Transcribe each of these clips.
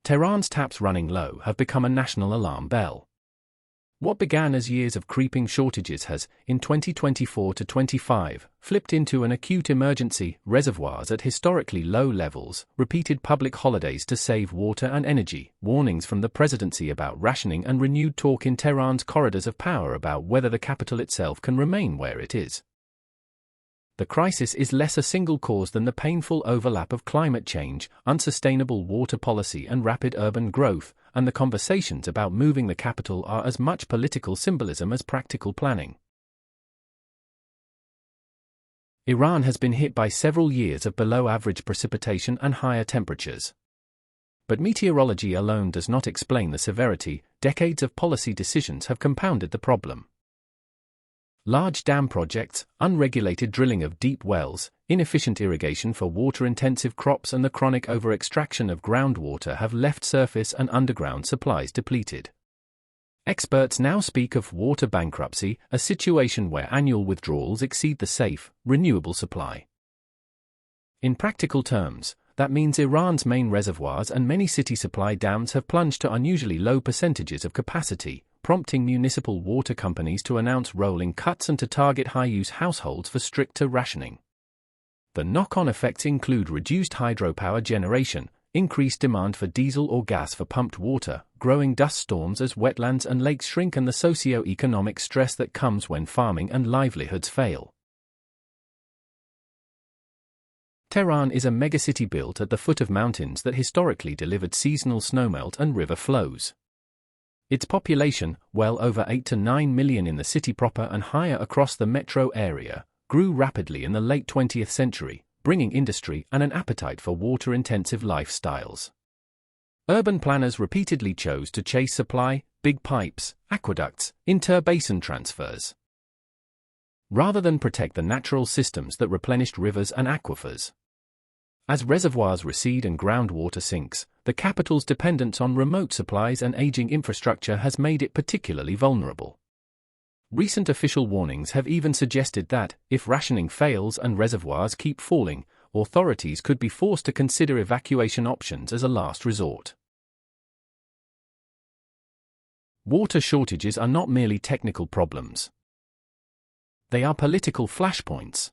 Tehran's taps running low have become a national alarm bell. What began as years of creeping shortages has, in 2024 to 25, flipped into an acute emergency, reservoirs at historically low levels, repeated public holidays to save water and energy, warnings from the presidency about rationing, and renewed talk in Tehran's corridors of power about whether the capital itself can remain where it is. The crisis is less a single cause than the painful overlap of climate change, unsustainable water policy and rapid urban growth, and the conversations about moving the capital are as much political symbolism as practical planning. Iran has been hit by several years of below-average precipitation and higher temperatures. But meteorology alone does not explain the severity. Decades of policy decisions have compounded the problem. Large dam projects, unregulated drilling of deep wells, inefficient irrigation for water-intensive crops and the chronic over-extraction of groundwater have left surface and underground supplies depleted. Experts now speak of water bankruptcy, a situation where annual withdrawals exceed the safe, renewable supply. In practical terms, that means Iran's main reservoirs and many city supply dams have plunged to unusually low percentages of capacity, prompting municipal water companies to announce rolling cuts and to target high-use households for stricter rationing. The knock-on effects include reduced hydropower generation, increased demand for diesel or gas for pumped water, growing dust storms as wetlands and lakes shrink, and the socio-economic stress that comes when farming and livelihoods fail. Tehran is a megacity built at the foot of mountains that historically delivered seasonal snowmelt and river flows. Its population, well over 8 to 9 million in the city proper and higher across the metro area, grew rapidly in the late 20th century, bringing industry and an appetite for water-intensive lifestyles. Urban planners repeatedly chose to chase supply, big pipes, aqueducts, inter-basin transfers, rather than protect the natural systems that replenished rivers and aquifers. As reservoirs recede and groundwater sinks, the capital's dependence on remote supplies and aging infrastructure has made it particularly vulnerable. Recent official warnings have even suggested that, if rationing fails and reservoirs keep falling, authorities could be forced to consider evacuation options as a last resort. Water shortages are not merely technical problems. They are political flashpoints.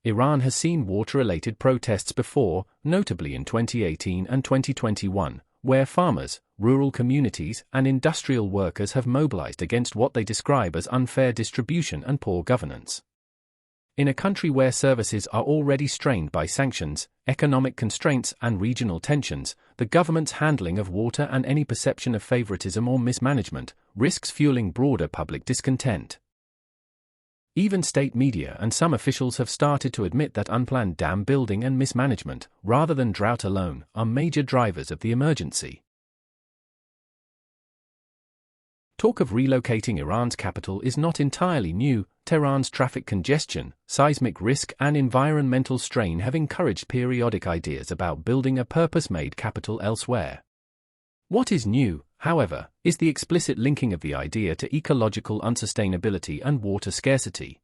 Iran has seen water-related protests before, notably in 2018 and 2021, where farmers, rural communities, and industrial workers have mobilized against what they describe as unfair distribution and poor governance. In a country where services are already strained by sanctions, economic constraints, and regional tensions, the government's handling of water and any perception of favoritism or mismanagement risks fueling broader public discontent. Even state media and some officials have started to admit that unplanned dam building and mismanagement, rather than drought alone, are major drivers of the emergency. Talk of relocating Iran's capital is not entirely new. Tehran's traffic congestion, seismic risk, and environmental strain have encouraged periodic ideas about building a purpose-made capital elsewhere. What is new, however, is the explicit linking of the idea to ecological unsustainability and water scarcity.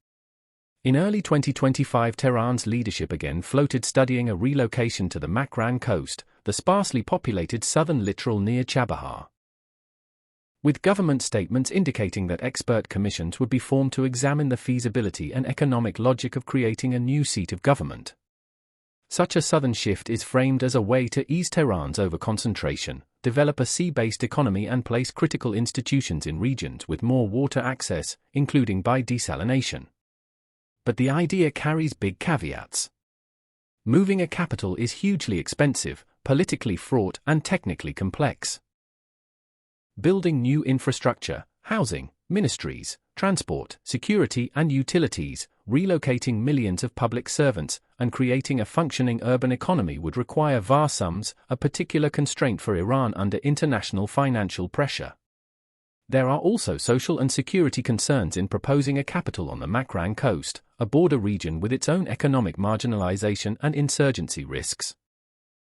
In early 2025, Tehran's leadership again floated studying a relocation to the Makran coast, the sparsely populated southern littoral near Chabahar, with government statements indicating that expert commissions would be formed to examine the feasibility and economic logic of creating a new seat of government. Such a southern shift is framed as a way to ease Tehran's overconcentration, develop a sea-based economy, and place critical institutions in regions with more water access, including by desalination. But the idea carries big caveats. Moving a capital is hugely expensive, politically fraught, and technically complex. Building new infrastructure, housing, ministries, transport, security, and utilities, relocating millions of public servants, and creating a functioning urban economy would require vast sums, a particular constraint for Iran under international financial pressure. There are also social and security concerns in proposing a capital on the Makran coast, a border region with its own economic marginalization and insurgency risks.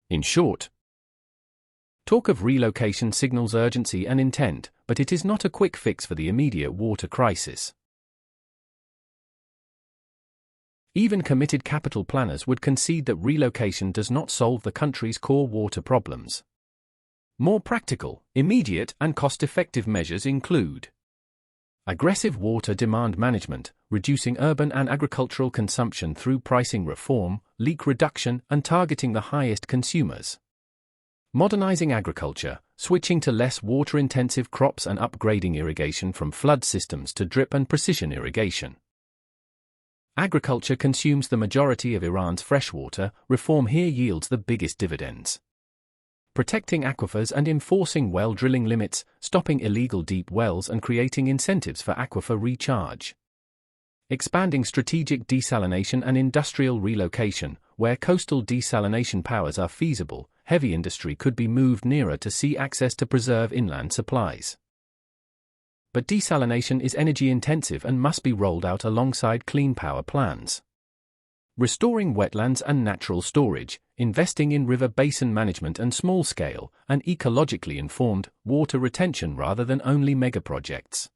In short, talk of relocation signals urgency and intent, but it is not a quick fix for the immediate water crisis. Even committed capital planners would concede that relocation does not solve the country's core water problems. More practical, immediate, and cost-effective measures include aggressive water demand management, reducing urban and agricultural consumption through pricing reform, leak reduction, and targeting the highest consumers. Modernizing agriculture, switching to less water-intensive crops and upgrading irrigation from flood systems to drip and precision irrigation. Agriculture consumes the majority of Iran's freshwater. Reform here yields the biggest dividends. Protecting aquifers and enforcing well drilling limits, stopping illegal deep wells and creating incentives for aquifer recharge. Expanding strategic desalination and industrial relocation, where coastal desalination powers are feasible, heavy industry could be moved nearer to sea access to preserve inland supplies. But desalination is energy intensive and must be rolled out alongside clean power plans. Restoring wetlands and natural storage, investing in river basin management and small-scale and ecologically informed water retention rather than only megaprojects.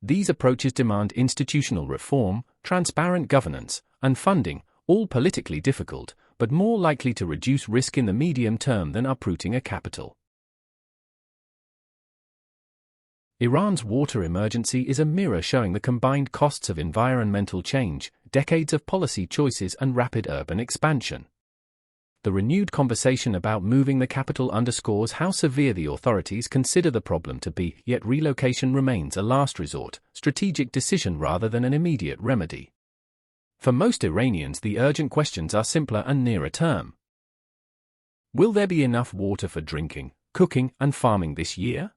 These approaches demand institutional reform, transparent governance, and funding, all politically difficult, but more likely to reduce risk in the medium term than uprooting a capital. Iran's water emergency is a mirror showing the combined costs of environmental change, decades of policy choices, and rapid urban expansion. The renewed conversation about moving the capital underscores how severe the authorities consider the problem to be, yet relocation remains a last resort, strategic decision rather than an immediate remedy. For most Iranians, the urgent questions are simpler and nearer term. Will there be enough water for drinking, cooking, and farming this year?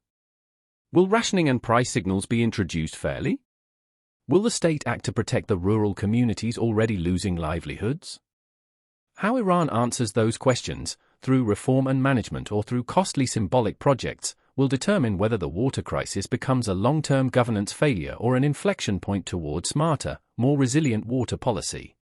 Will rationing and price signals be introduced fairly? Will the state act to protect the rural communities already losing livelihoods? How Iran answers those questions, through reform and management or through costly symbolic projects, will determine whether the water crisis becomes a long-term governance failure or an inflection point toward smarter, more resilient water policy.